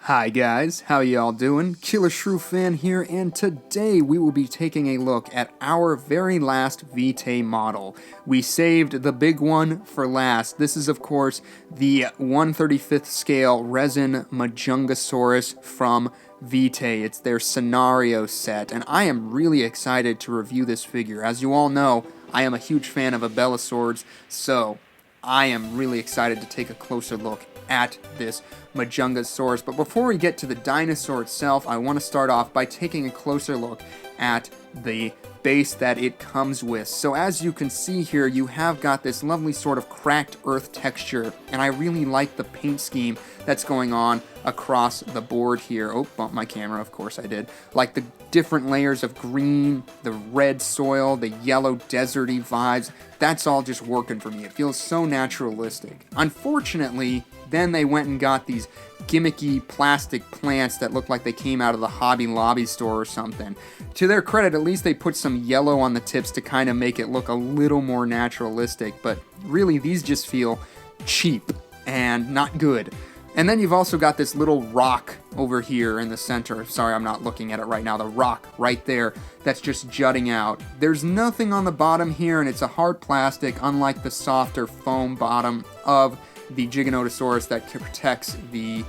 Hi guys, how y'all doing? Killer Shrew Fan here, and today we will be taking a look at our very last Vitae model. We saved the big one for last. This is of course the 1/35th scale resin Majungasaurus from Vitae. It's their scenario set, and I am really excited to review this figure. As you all know, I am a huge fan of Abelisaurs, so I am really excited to take a closer look at this Majungasaurus. But before we get to the dinosaur itself, I want to start off by taking a closer look at the base that it comes with. So as you can see here, you have got this lovely sort of cracked earth texture, and I really like the paint scheme that's going on across the board here. Oh, bumped my camera, of course I did. Like the different layers of green, the red soil, the yellow deserty vibes, that's all just working for me. It feels so naturalistic. Unfortunately, then they went and got these gimmicky plastic plants that look like they came out of the Hobby Lobby store or something. To their credit, at least they put some yellow on the tips to kind of make it look a little more naturalistic, but really these just feel cheap and not good. And then you've also got this little rock over here in the center. Sorry, I'm not looking at it right now. The rock right there that's just jutting out. There's nothing on the bottom here, and it's a hard plastic, unlike the softer foam bottom of the Giganotosaurus that protects the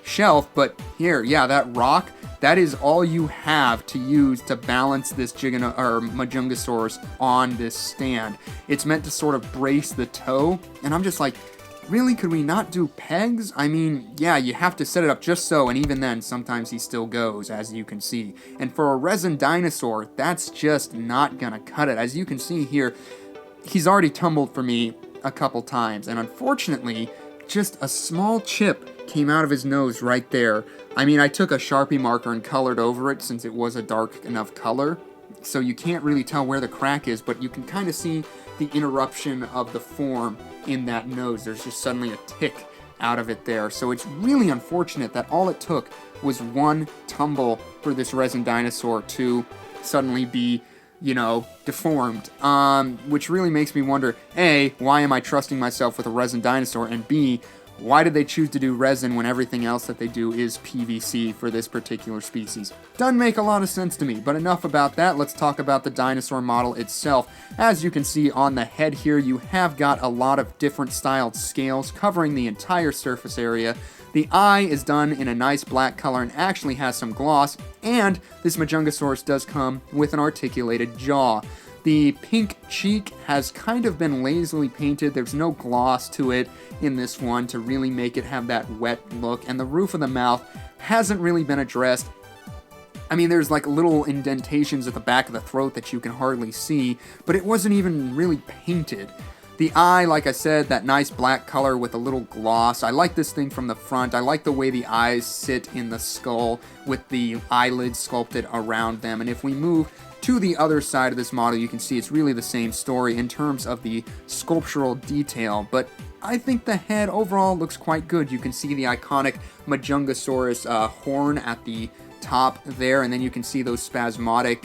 shelf. But here, yeah, that rock, that is all you have to use to balance this Majungasaurus on this stand. It's meant to sort of brace the toe, and I'm just like, really, could we not do pegs? I mean, yeah, you have to set it up just so, and even then, sometimes he still goes, as you can see. And for a resin dinosaur, that's just not gonna cut it. As you can see here, he's already tumbled for me a couple times, and unfortunately, just a small chip came out of his nose right there. I mean, I took a Sharpie marker and colored over it since it was a dark enough color, so you can't really tell where the crack is, but you can kind of see the interruption of the form in that nose. There's just suddenly a tick out of it there. So it's really unfortunate that all it took was one tumble for this resin dinosaur to suddenly be, you know, deformed. Which really makes me wonder, A, why am I trusting myself with a resin dinosaur? And B, why did they choose to do resin when everything else that they do is PVC for this particular species? Doesn't make a lot of sense to me, but enough about that. Let's talk about the dinosaur model itself. As you can see on the head here, you have got a lot of different styled scales covering the entire surface area. The eye is done in a nice black color and actually has some gloss, and this Majungasaurus does come with an articulated jaw. The pink cheek has kind of been lazily painted. There's no gloss to it in this one to really make it have that wet look, and the roof of the mouth hasn't really been addressed. I mean, there's like little indentations at the back of the throat that you can hardly see, but it wasn't even really painted. The eye, like I said, that nice black color with a little gloss. I like this thing from the front. I like the way the eyes sit in the skull with the eyelids sculpted around them. And if we move to the other side of this model, you can see it's really the same story in terms of the sculptural detail, but I think the head overall looks quite good. You can see the iconic Majungasaurus horn at the top there, and then you can see those spasmodic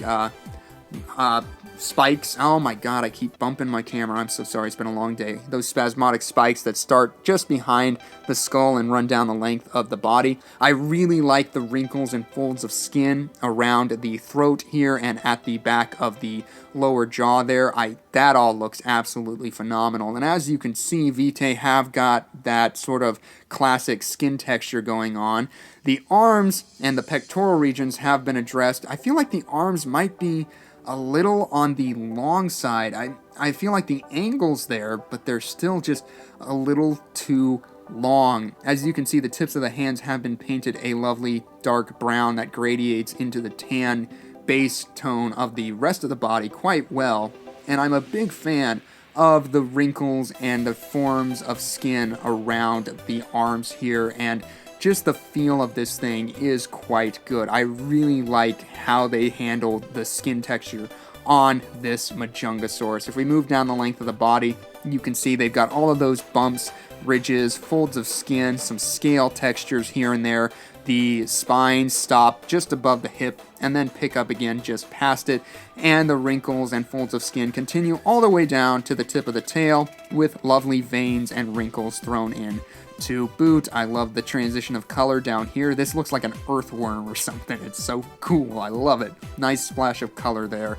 spikes. Oh my god, I keep bumping my camera. I'm so sorry, it's been a long day. Those spasmodic spikes that start just behind the skull and run down the length of the body. I really like the wrinkles and folds of skin around the throat here and at the back of the lower jaw there. That all looks absolutely phenomenal. And as you can see, Vitae have got that sort of classic skin texture going on. The arms and the pectoral regions have been addressed. I feel like the arms might be a little on the long side. I feel like the angle's there, but they're still just a little too long. As you can see, the tips of the hands have been painted a lovely dark brown that gradiates into the tan base tone of the rest of the body quite well. And I'm a big fan of the wrinkles and the forms of skin around the arms here, and just the feel of this thing is quite good. I really like how they handled the skin texture on this Majungasaurus. If we move down the length of the body, you can see they've got all of those bumps, ridges, folds of skin, some scale textures here and there. The spines stop just above the hip and then pick up again just past it, and the wrinkles and folds of skin continue all the way down to the tip of the tail with lovely veins and wrinkles thrown in to boot. I love the transition of color down here. This looks like an earthworm or something. It's so cool. I love it. Nice splash of color there.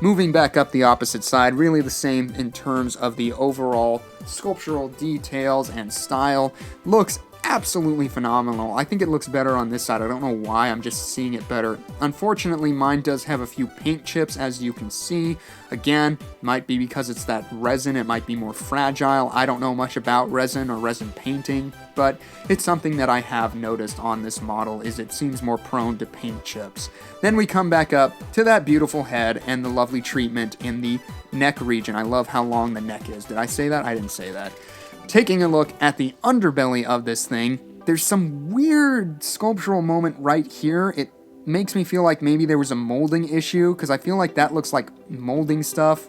Moving back up the opposite side, really the same in terms of the overall sculptural details and style. Looks absolutely phenomenal. I think it looks better on this side. I don't know why, I'm just seeing it better. Unfortunately, mine does have a few paint chips, as you can see. Again, might be because it's that resin, it might be more fragile. I don't know much about resin or resin painting, but it's something that I have noticed on this model, is it seems more prone to paint chips. Then we come back up to that beautiful head and the lovely treatment in the neck region. I love how long the neck is. Did I say that? I didn't say that. Taking a look at the underbelly of this thing, there's some weird sculptural moment right here. It makes me feel like maybe there was a molding issue, because I feel like that looks like molding stuff,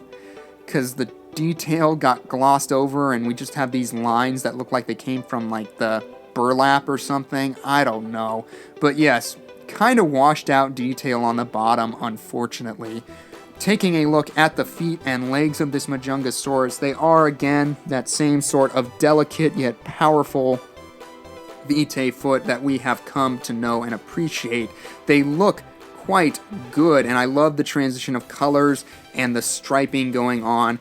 because the detail got glossed over and we just have these lines that look like they came from like the burlap or something. I don't know. But yes, kind of washed out detail on the bottom, unfortunately. Taking a look at the feet and legs of this Majungasaurus, they are, again, that same sort of delicate yet powerful Vitae foot that we have come to know and appreciate. They look quite good, and I love the transition of colors and the striping going on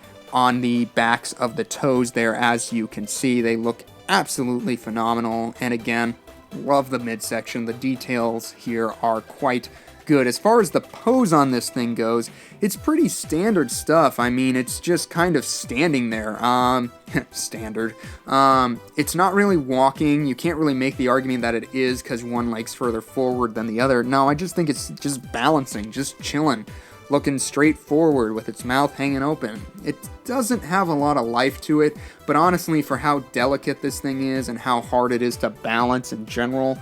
the backs of the toes there. As you can see, they look absolutely phenomenal, and again, love the midsection. The details here are quite good. As far as the pose on this thing goes, it's pretty standard stuff. I mean, it's just kind of standing there. Standard. It's not really walking. You can't really make the argument that it is because one leg's further forward than the other. No, I just think it's just balancing, just chilling, looking straight forward with its mouth hanging open. It doesn't have a lot of life to it, but honestly, for how delicate this thing is and how hard it is to balance in general,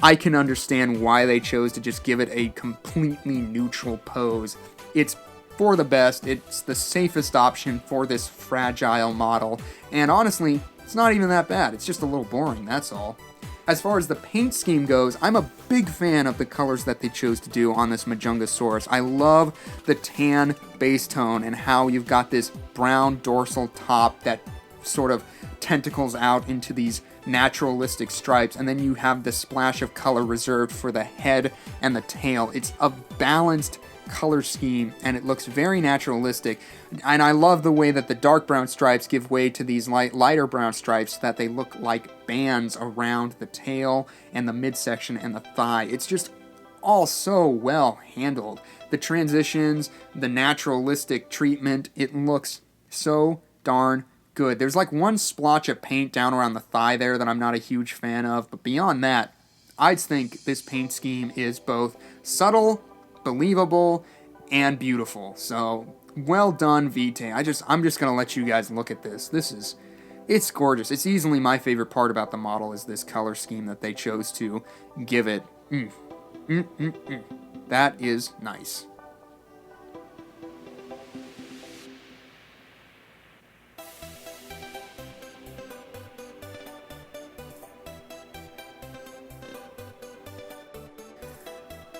I can understand why they chose to just give it a completely neutral pose. It's for the best, it's the safest option for this fragile model, and honestly, it's not even that bad. It's just a little boring, that's all. As far as the paint scheme goes, I'm a big fan of the colors that they chose to do on this Majungasaurus. I love the tan base tone and how you've got this brown dorsal top that sort of tentacles out into these naturalistic stripes, and then you have the splash of color reserved for the head and the tail. It's a balanced color scheme, and it looks very naturalistic, and I love the way that the dark brown stripes give way to these lighter brown stripes, so that they look like bands around the tail and the midsection and the thigh. It's just all so well handled. The transitions, the naturalistic treatment, it looks so darn good. There's like one splotch of paint down around the thigh there that I'm not a huge fan of, but beyond that, I'd think this paint scheme is both subtle, believable, and beautiful. So, well done, Vitae. I'm just gonna let you guys look at this. It's gorgeous. It's easily my favorite part about the model, is this color scheme that they chose to give it. That is nice.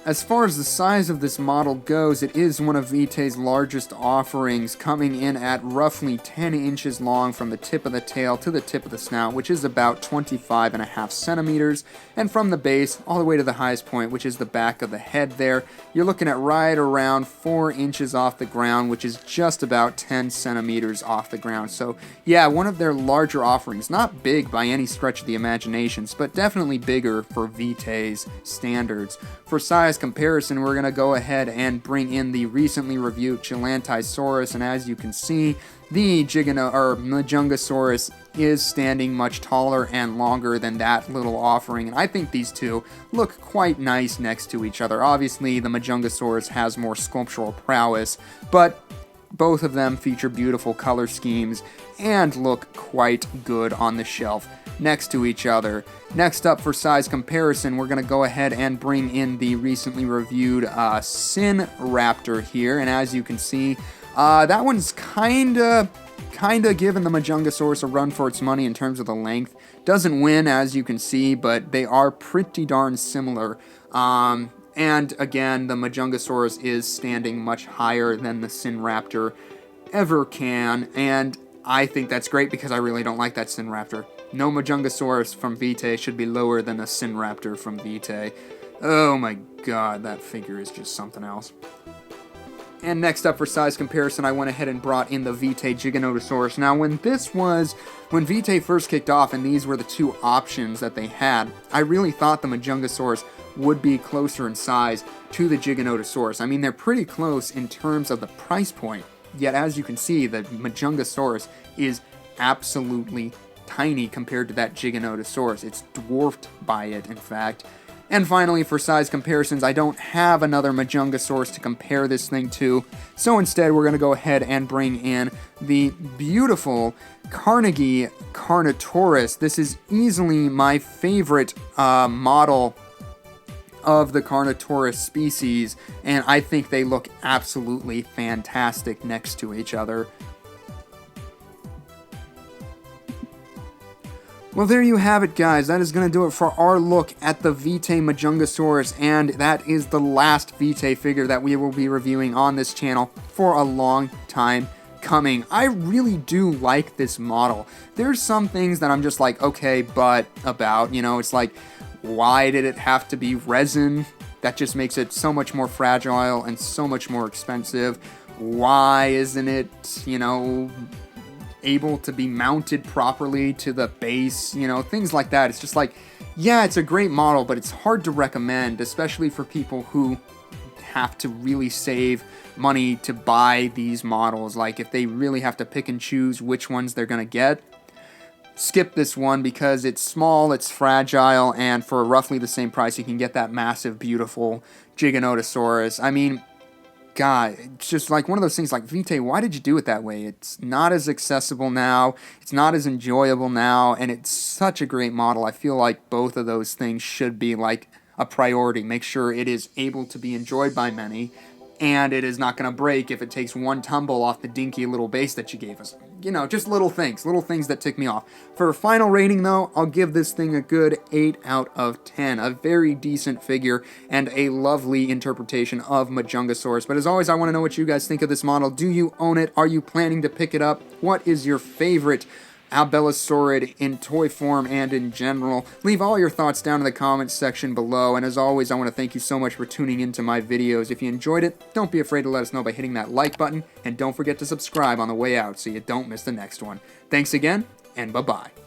As far as the size of this model goes, it is one of Vitae's largest offerings, coming in at roughly 10 inches long from the tip of the tail to the tip of the snout, which is about 25.5 centimeters, and from the base all the way to the highest point, which is the back of the head there, you're looking at right around 4 inches off the ground, which is just about 10 centimeters off the ground. So yeah, one of their larger offerings. Not big by any stretch of the imaginations, but definitely bigger for Vitae's standards. For size comparison, we're going to go ahead and bring in the recently reviewed Gigantosaurus, and as you can see, the Majungasaurus is standing much taller and longer than that little offering, and I think these two look quite nice next to each other. Obviously, the Majungasaurus has more sculptural prowess, but both of them feature beautiful color schemes and look quite good on the shelf next to each other. Next up, for size comparison, we're going to go ahead and bring in the recently reviewed Sin Raptor here, and as you can see, that one's kind of kinda giving the Majungasaurus a run for its money in terms of the length. Doesn't win, as you can see, but they are pretty darn similar. And again, the Majungasaurus is standing much higher than the Sinraptor ever can, and I think that's great because I really don't like that Sinraptor. No Majungasaurus from Vitae should be lower than a Sinraptor from Vitae. Oh my god, that figure is just something else. And next up for size comparison, I went ahead and brought in the Vitae Giganotosaurus. Now, when Vitae first kicked off and these were the two options that they had, I really thought the Majungasaurus would be closer in size to the Giganotosaurus. I mean, they're pretty close in terms of the price point, yet as you can see, the Majungasaurus is absolutely tiny compared to that Giganotosaurus. It's dwarfed by it, in fact. And finally, for size comparisons, I don't have another Majungasaurus to compare this thing to, so instead we're going to go ahead and bring in the beautiful Carnegie Carnotaurus. This is easily my favorite model of the Carnotaurus species, and I think they look absolutely fantastic next to each other. Well, there you have it, guys. That is going to do it for our look at the Vitae Majungasaurus, and that is the last Vitae figure that we will be reviewing on this channel for a long time coming. I really do like this model. There's some things that I'm just like, okay, but about, it's like, why did it have to be resin? That just makes it so much more fragile and so much more expensive. Why isn't it, able to be mounted properly to the base, things like that. It's just like, yeah, it's a great model, but it's hard to recommend, especially for people who have to really save money to buy these models. Like, if they really have to pick and choose which ones they're gonna get, skip this one because it's small, it's fragile, and for roughly the same price, you can get that massive, beautiful Giganotosaurus. I mean, God, it's just like one of those things like, Vitae, why did you do it that way? It's not as accessible now, it's not as enjoyable now, and it's such a great model. I feel like both of those things should be like a priority. Make sure it is able to be enjoyed by many, and it is not going to break if it takes one tumble off the dinky little base that you gave us. Just little things that tick me off. For a final rating, though, I'll give this thing a good 8 out of 10. A very decent figure and a lovely interpretation of Majungasaurus. But as always, I want to know what you guys think of this model. Do you own it? Are you planning to pick it up? What is your favorite Abelosaurid in toy form and in general? Leave all your thoughts down in the comments section below, and as always, I want to thank you so much for tuning into my videos. If you enjoyed it, don't be afraid to let us know by hitting that like button, and don't forget to subscribe on the way out so you don't miss the next one. Thanks again, and bye-bye.